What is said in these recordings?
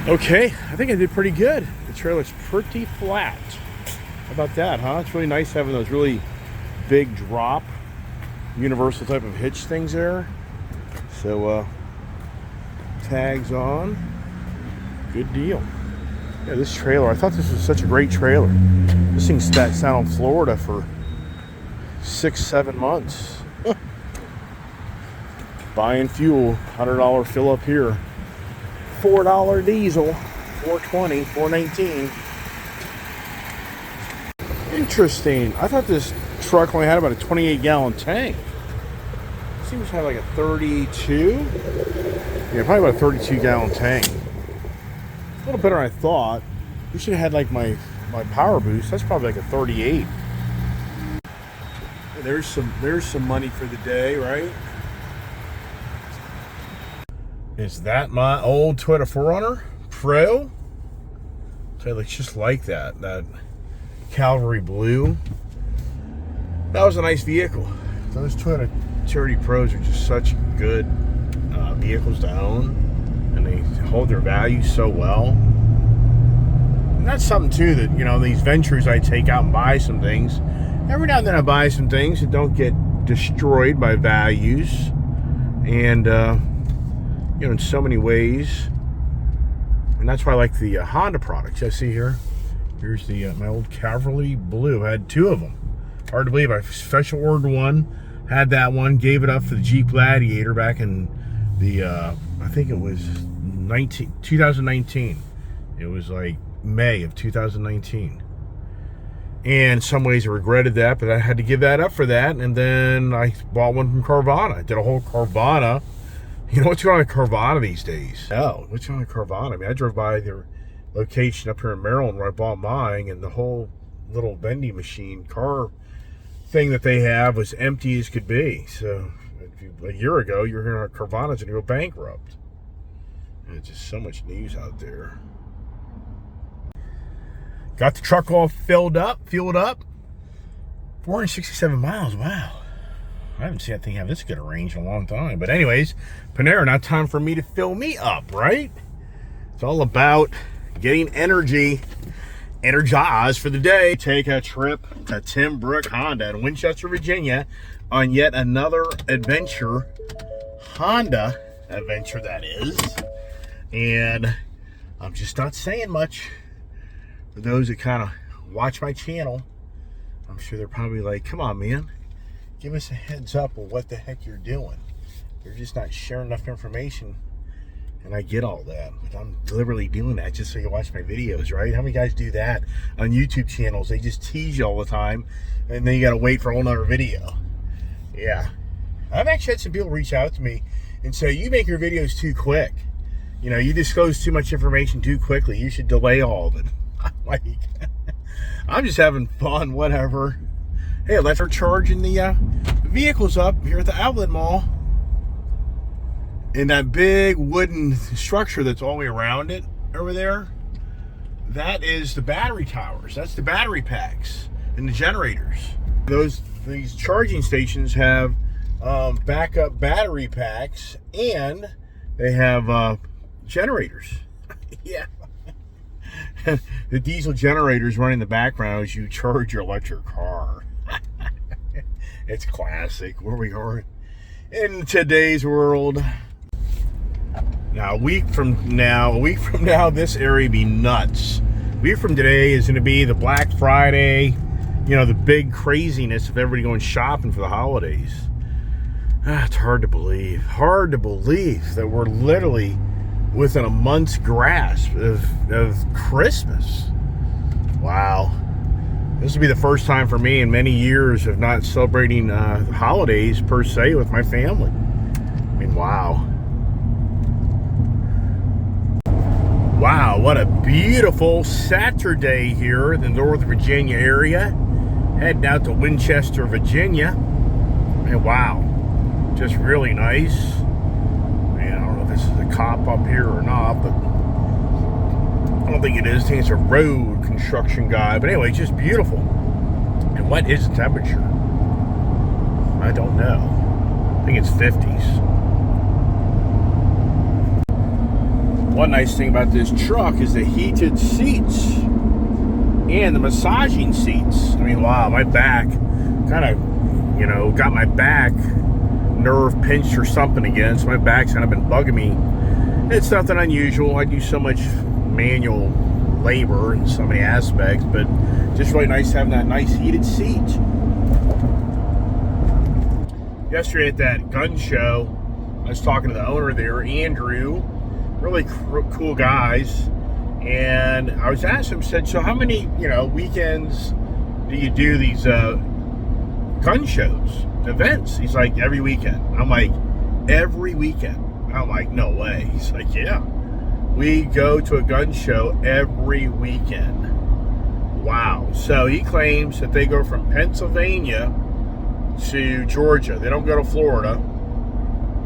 Okay, I think I did pretty good. The trailer's pretty flat. How about that, huh? It's really nice having those really big drop, universal type of hitch things there. So, tags on. Good deal. Yeah, this trailer, I thought this was such a great trailer. This thing's sat down in Florida for 6-7 months. Buying fuel, $100 fill up here. $4 diesel, $4.20, $4.19. Interesting. I thought this truck only had about a 28-gallon tank. It seems to have like a 32. Yeah, probably about a 32-gallon tank. A little better than I thought. We should have had like my power boost. That's probably like a 38. There's some money for the day, right? Is that my old Toyota 4Runner Pro? So it's just like that Cavalry blue. That was a nice vehicle. Those Toyota Charity Pros are just such good vehicles to own, and they hold their value so well. And that's something too that, you know, these ventures I take out and buy some things. Every now and then I buy some things that don't get destroyed by values, and you know, in so many ways. And that's why I like the Honda products. I see here. Here's the my old Cavalry blue. I had two of them. Hard to believe. I special ordered one, had that one, gave it up for the Jeep Gladiator back in the I think it was 2019. It was like May of 2019. And in some ways I regretted that, but I had to give that up for that. And then I bought one from Carvana. I did a whole Carvana. You know what's going on in Carvana these days? No, what's going on in Carvana? I mean, I drove by their location up here in Maryland where I bought mine, and the whole little vending machine car thing that they have was empty as could be. So a year ago, you were hearing Carvana's going to go bankrupt. And it's just so much news out there. Got the truck all fueled up. 467 miles, wow. I haven't seen that thing have this good a range in a long time. But anyways, Panera, now time for me to fill me up, right? It's all about getting energized for the day. Take a trip to Tim Brook Honda in Winchester, Virginia on yet another adventure, Honda adventure that is. And I'm just not saying much. For those that kind of watch my channel, I'm sure they're probably like, come on, man. Give us a heads up of what the heck you're doing. You're just not sharing enough information. And I get all that, but I'm deliberately doing that just so you watch my videos, right? How many guys do that on YouTube channels? They just tease you all the time, and then you gotta wait for a whole nother video. Yeah. I've actually had some people reach out to me and say, you make your videos too quick. You know, you disclose too much information too quickly. You should delay all of it. I'm like, I'm just having fun, whatever. Hey, let's start charging the vehicles up here at the outlet mall. And that big wooden structure that's all the way around it over there, that is the battery towers. That's the battery packs and the generators. These charging stations have backup battery packs, and they have generators. Yeah. The diesel generators running in the background as you charge your electric car. It's classic where we are in today's world. Now, a week from now, this area be nuts. A week from today is going to be the Black Friday, you know, the big craziness of everybody going shopping for the holidays. It's hard to believe that we're literally within a month's grasp of Christmas. Wow. This will be the first time for me in many years of not celebrating holidays per se with my family. I mean, wow. Wow, what a beautiful Saturday here in the Northern Virginia area. Heading out to Winchester, Virginia. And wow, just really nice. Man, I don't know if this is a cop up here or not, but I don't think it is. I think it's a road construction guy. But anyway, just beautiful. And what is the temperature? I don't know. I think it's 50s. One nice thing about this truck is the heated seats and the massaging seats. I mean, wow, my back kind of, got my back nerve pinched or something again. So my back's kind of been bugging me. It's nothing unusual. I do so much manual labor in so many aspects, but just really nice having that nice heated seat. Yesterday at that gun show, I was talking to the owner there, Andrew, really cool guys, and I was asking him, said, so how many, weekends do you do these gun shows, events? He's like, every weekend. I'm like, every weekend? I'm like, no way. He's like, yeah. We go to a gun show every weekend. Wow. So he claims that they go from Pennsylvania to Georgia. They don't go to Florida.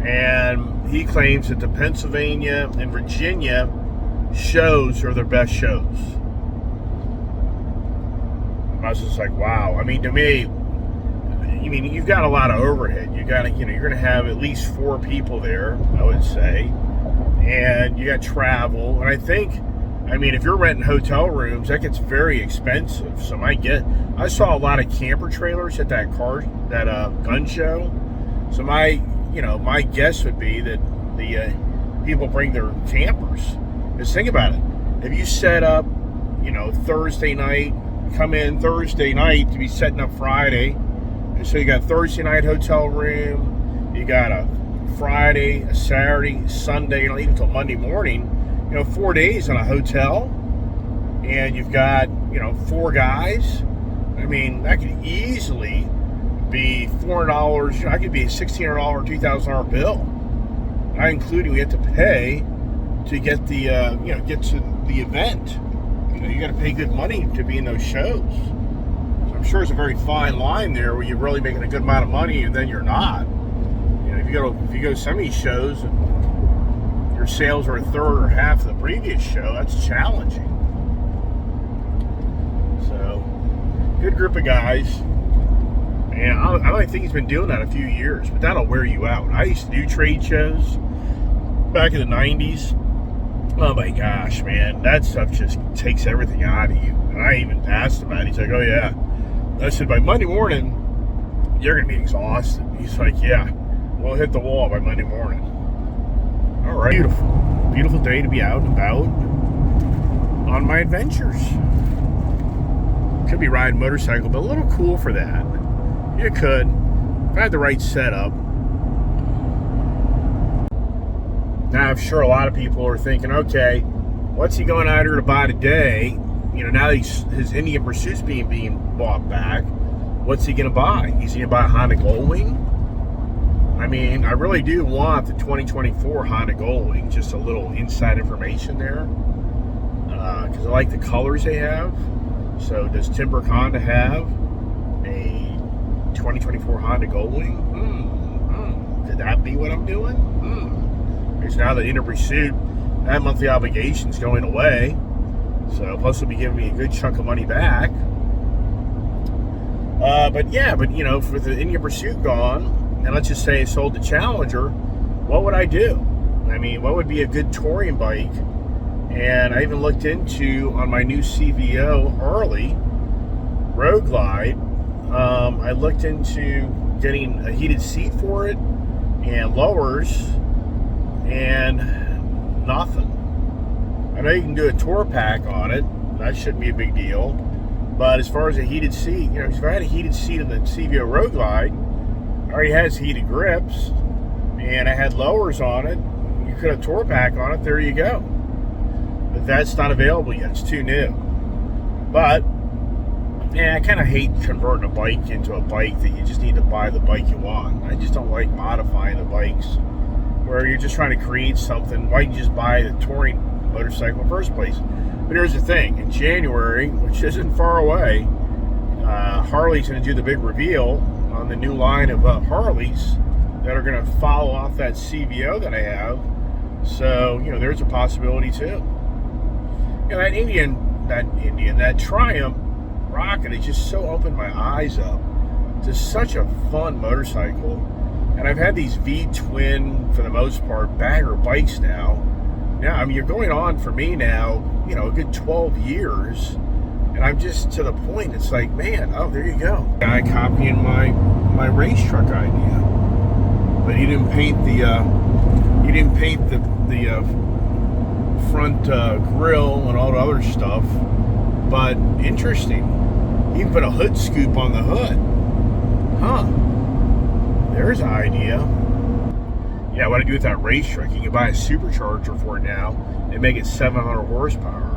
And he claims that the Pennsylvania and Virginia shows are their best shows. I was just like, wow. I mean, to me, you've got a lot of overhead. You got to, you're going to have at least 4 people there, I would say. And you got travel. And I think, if you're renting hotel rooms, that gets very expensive. So I saw a lot of camper trailers at that gun show. So my guess would be that the people bring their campers. Because think about it. If you set up, Thursday night, come in Thursday night to be setting up Friday. And so you got Thursday night hotel room, you got a Friday, a Saturday, Sunday, even until Monday morning, 4 days in a hotel, and you've got, 4 guys. That could easily be $400, I could be a $1,600, $2,000 bill. Not including we have to pay to get the, get to the event. You got to pay good money to be in those shows. So I'm sure it's a very fine line there where you're really making a good amount of money and then you're not. If you go to some of these shows and your sales are a third or half of the previous show, that's challenging. So, good group of guys. And I only think he's been doing that a few years, but that'll wear you out. I used to do trade shows back in the 90s. Oh my gosh, man, that stuff just takes everything out of you. And I even asked him about it. He's like, oh yeah. I said, by Monday morning, you're going to be exhausted. He's like, yeah, we'll hit the wall by Monday morning. All right. Beautiful day to be out and about on my adventures. Could be riding a motorcycle, but a little cool for that. You could, if I had the right setup. Now, I'm sure a lot of people are thinking, okay, what's he going out here to buy today? Now that his Indian Pursuit's being bought back, what's he going to buy? He's going to buy a Honda Goldwing? I really do want the 2024 Honda Goldwing. Just a little inside information there. Because I like the colors they have. So, does Timbrook Honda have a 2024 Honda Goldwing? Could that be what I'm doing? Because now the Indian Pursuit, that monthly obligation's going away. So, plus it'll be giving me a good chunk of money back. But with the Indian Pursuit gone, and let's just say I sold the Challenger, what would I do? What would be a good touring bike? And I even looked into, on my new CVO Harley Road Glide, I looked into getting a heated seat for it and lowers, and nothing. I know you can do a tour pack on it. That shouldn't be a big deal. But as far as a heated seat, if I had a heated seat in the CVO Road Glide, it already has heated grips, and I had lowers on it. You could have tour pack on it. There you go. But that's not available yet. It's too new. But I kind of hate converting a bike into a bike that you just need to buy the bike you want. I just don't like modifying the bikes where you're just trying to create something. Why don't you just buy the touring motorcycle in the first place? But here's the thing. In January, which isn't far away, Harley's going to do the big reveal on the new line of Harleys that are going to follow off that CVO that I have. So, there's a possibility too. That Triumph Rocket, it just so opened my eyes up to such a fun motorcycle. And I've had these V-twin, for the most part, bagger bikes now. Now, I mean, you're going on for me now, you know, a good 12 years, and I'm just to the point. It's like, man, oh, there you go. Guy copying my race truck idea, but he didn't paint the front grill and all the other stuff. But interesting, he put a hood scoop on the hood. Huh? There's an idea. Yeah, what I do with that race truck, you can buy a supercharger for it now and make it 700 horsepower.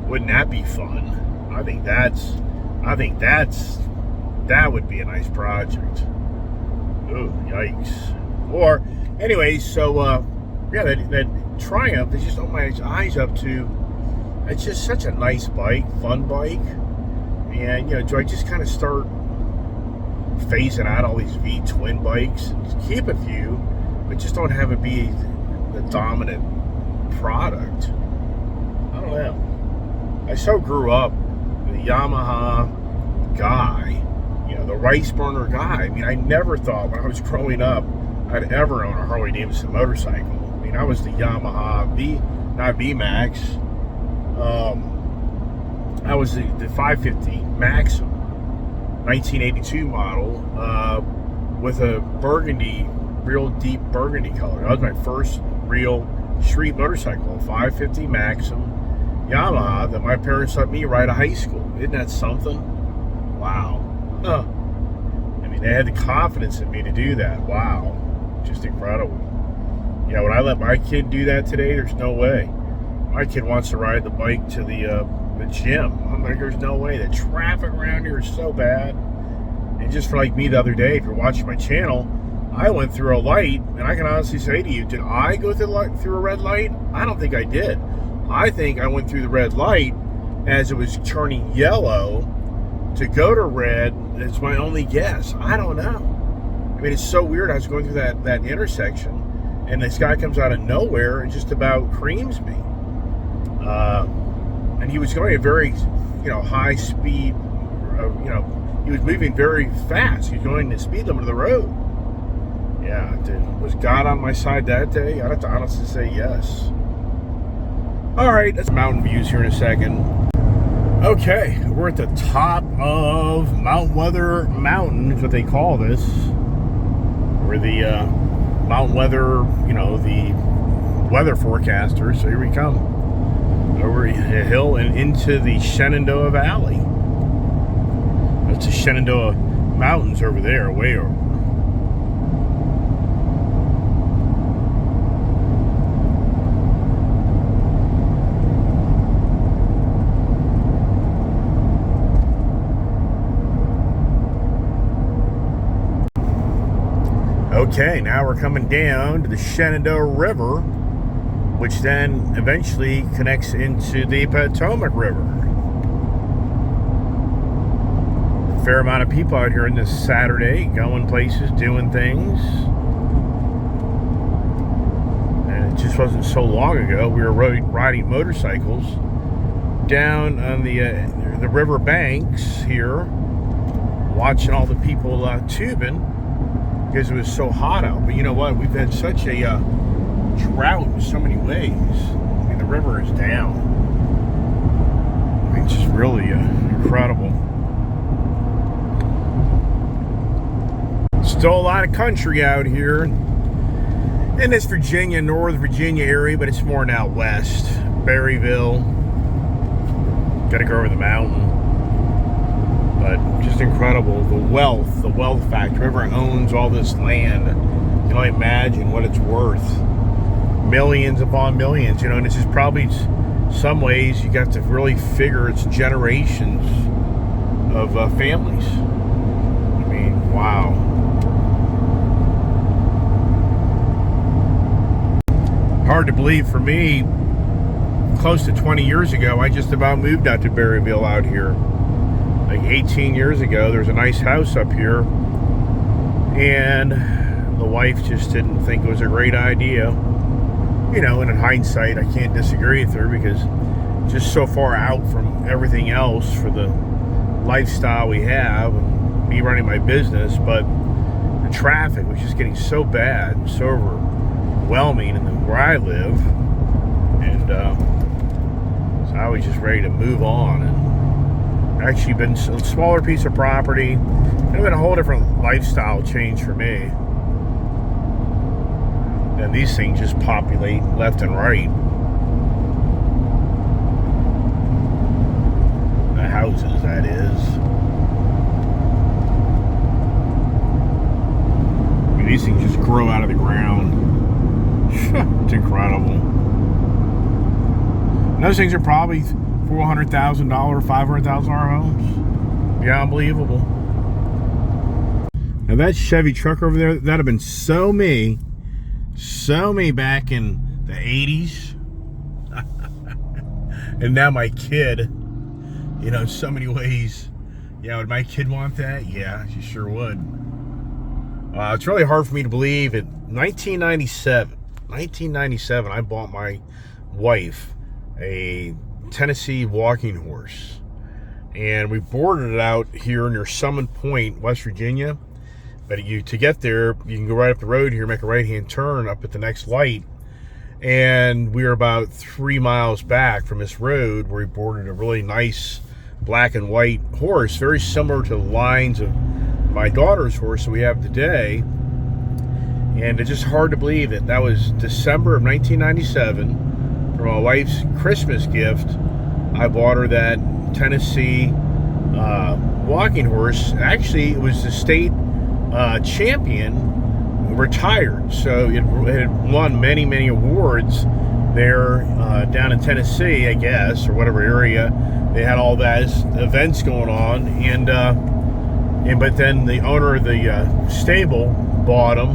Wouldn't that be fun? I think that would be a nice project. Oh, yikes. Or, anyways, so, yeah, that Triumph, it just opened my eyes up to, it's just such a nice bike, fun bike. And, you know, do I just kind of start phasing out all these V-twin bikes? Keep a few, but just don't have it be the dominant product. I don't know. I so grew up with a Yamaha guy, you know, the rice burner guy. I mean, I never thought when I was growing up I'd ever own a Harley Davidson motorcycle. I mean, I was the Yamaha not VMAX. I was the 550 Maxim, 1982 model, with a burgundy, real deep burgundy color. That was my first real street motorcycle, a 550 Maxim Yamaha that my parents let me ride to high school. Isn't that something? Wow. Huh. I mean, they had the confidence in me to do that. Wow. Just incredible. Yeah, would I let my kid do that today? There's no way. My kid wants to ride the bike to the gym. I'm like, there's no way. The traffic around here is so bad. And just for like me the other day, if you're watching my channel, I went through a light, and I can honestly say to you, did I go through a red light? I don't think I did. I think I went through the red light as it was turning yellow to go to red. It's my only guess. I don't know. I mean, it's so weird. I was going through that intersection, and this guy comes out of nowhere and just about creams me. And he was going at very, you know, high speed. You know, he was moving very fast. He was going the speed limit of the road. Yeah, was God on my side that day? I'd have to honestly say yes. All right, that's mountain views here in a second. Okay, we're at the top of Mount Weather Mountain, is what they call this. We're the Mount Weather, you know, the weather forecasters. So here we come. Over a hill and into the Shenandoah Valley. That's the Shenandoah Mountains over there, way over. Okay, now we're coming down to the Shenandoah River, which then eventually connects into the Potomac River. A fair amount of people out here on this Saturday, going places, doing things. And it just wasn't so long ago we were riding motorcycles down on the river banks here, watching all the people tubing because it was so hot out. But you know what? We've had such a drought in so many ways. I mean, the river is down. I mean, it's just really incredible. Still a lot of country out here in this Virginia, Northern Virginia area, but it's more now west. Berryville. Got to go over the mountain. But just incredible, the wealth factor. Whoever owns all this land, you can only imagine what it's worth. Millions upon millions, you know, and it's just probably some ways you got to really figure it's generations of families. I mean, wow. Hard to believe for me, close to 20 years ago, I just about moved out to Berryville out here. Like 18 years ago, there's a nice house up here, and the wife just didn't think it was a great idea. You know, and in hindsight, I can't disagree with her because just so far out from everything else for the lifestyle we have and me running my business, but the traffic was just getting so bad and so overwhelming in where I live. And so I was just ready to move on. And actually been a smaller piece of property. It's been a whole different lifestyle change for me. And these things just populate left and right. The houses, that is. I mean, these things just grow out of the ground. It's incredible. And those things are probably $400,000, $500,000 homes. Yeah, unbelievable. Now that Chevy truck over there, that'd have been so me back in the 80s. And now my kid, you know, in so many ways, yeah, would my kid want that? Yeah, she sure would. It's really hard for me to believe. In 1997, I bought my wife a Tennessee walking horse. And we boarded it out here near Summit Point, West Virginia. But to get there, you can go right up the road here, make a right-hand turn up at the next light. And we were about 3 miles back from this road where we boarded a really nice black and white horse, very similar to the lines of my daughter's horse that we have today. And it's just hard to believe that that was December of 1997. For my wife's Christmas gift, I bought her that Tennessee walking horse. Actually, it was the state champion, retired. So it had won many awards there down in Tennessee, I guess, or whatever area. They had all those events going on. But then the owner of the stable bought him,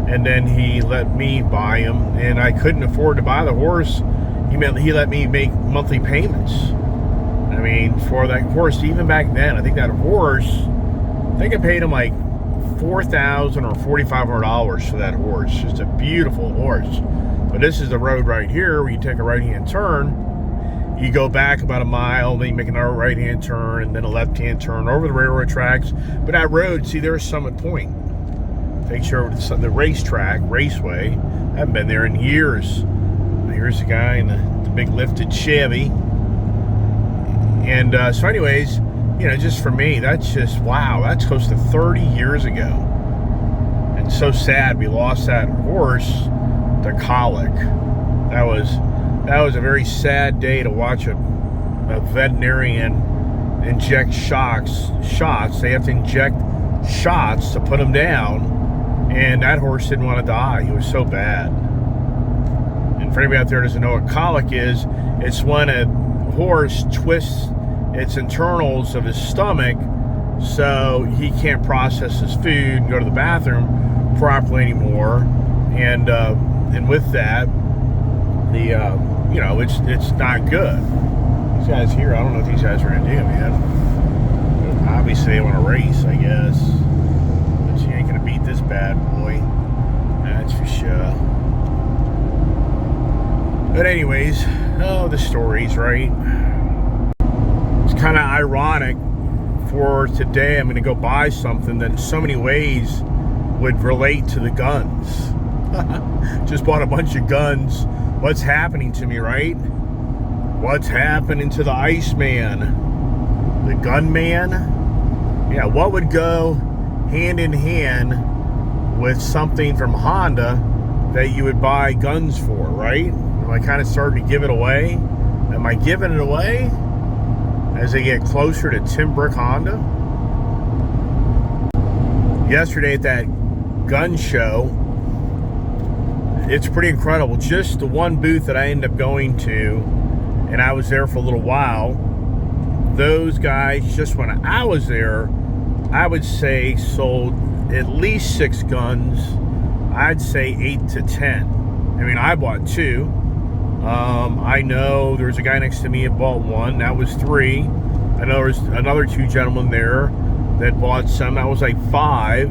and then he let me buy him, and I couldn't afford to buy the horse. He let me make monthly payments. I mean, for that horse, even back then, I think that horse, I paid him like $4,000 or $4,500 for that horse. Just a beautiful horse. But this is the road right here where you take a right-hand turn. You go back about a mile, then you make another right-hand turn, and then a left-hand turn over the railroad tracks. But that road, see, there's Summit Point. Takes you over to the racetrack, raceway. I haven't been there in years. Here's the guy in the big lifted Chevy. And so anyways, you know, just for me, that's just, wow, that's close to 30 years ago. And so sad we lost that horse to colic. That was a very sad day to watch a veterinarian inject shots. They have to inject shots to put him down. And that horse didn't want to die. He was so bad. And for anybody out there who doesn't know what colic is, it's when a horse twists its internals of his stomach so he can't process his food and go to the bathroom properly anymore. And with that, you know, it's not good. These guys here, I don't know what these guys are gonna do, man. Obviously they want to race, I guess. But she ain't gonna beat this bad boy. That's for sure. But anyways, the stories, right? It's kind of ironic for today. I'm going to go buy something that in so many ways would relate to the guns. Just bought a bunch of guns. What's happening to me, right? What's happening to the Iceman? The Gunman? Yeah, what would go hand in hand with something from Honda that you would buy guns for, right? Am I kind of starting to give it away? Am I giving it away as they get closer to Tim Brick Honda? Yesterday at that gun show, it's pretty incredible. Just the one booth that I ended up going to, and I was there for a little while, those guys, just when I was there, I would say sold at least 6 guns. I'd say 8 to 10. I mean, I bought 2. I know there's a guy next to me that bought 1. That was 3. I know there's another 2 gentlemen there that bought some. That was like 5.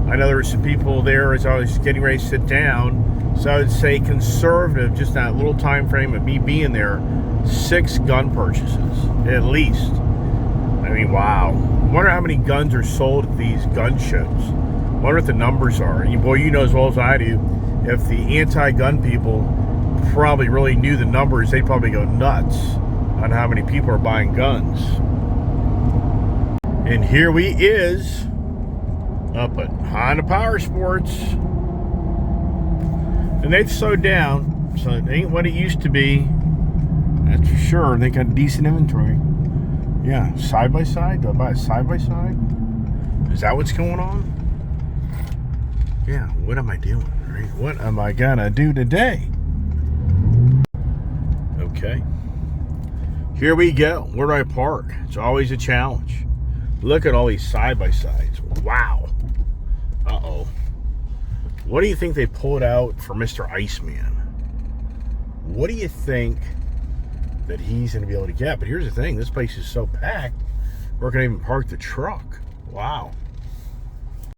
I know there were some people there as I was getting ready to sit down. So I would say conservative, just that little time frame of me being there, 6 gun purchases, at least. I mean, wow. I wonder how many guns are sold at these gun shows. I wonder what the numbers are. And boy, you know as well as I do, if the anti-gun people probably really knew the numbers, they'd probably go nuts on how many people are buying guns. And here we is up at Honda Power Sports. And they've slowed down, so it ain't what it used to be. That's for sure. They got decent inventory. Yeah, side by side. Do I buy a side by side? Is that what's going on? Yeah, what am I doing? Right? What am I gonna do today? Okay. Here we go. Where do I park? It's always a challenge. Look at all these side by sides. Wow. Uh-oh. What do you think they pulled out for Mr. Iceman? What do you think that he's going to be able to get? But here's the thing. This place is so packed, we're going to even park the truck. Wow.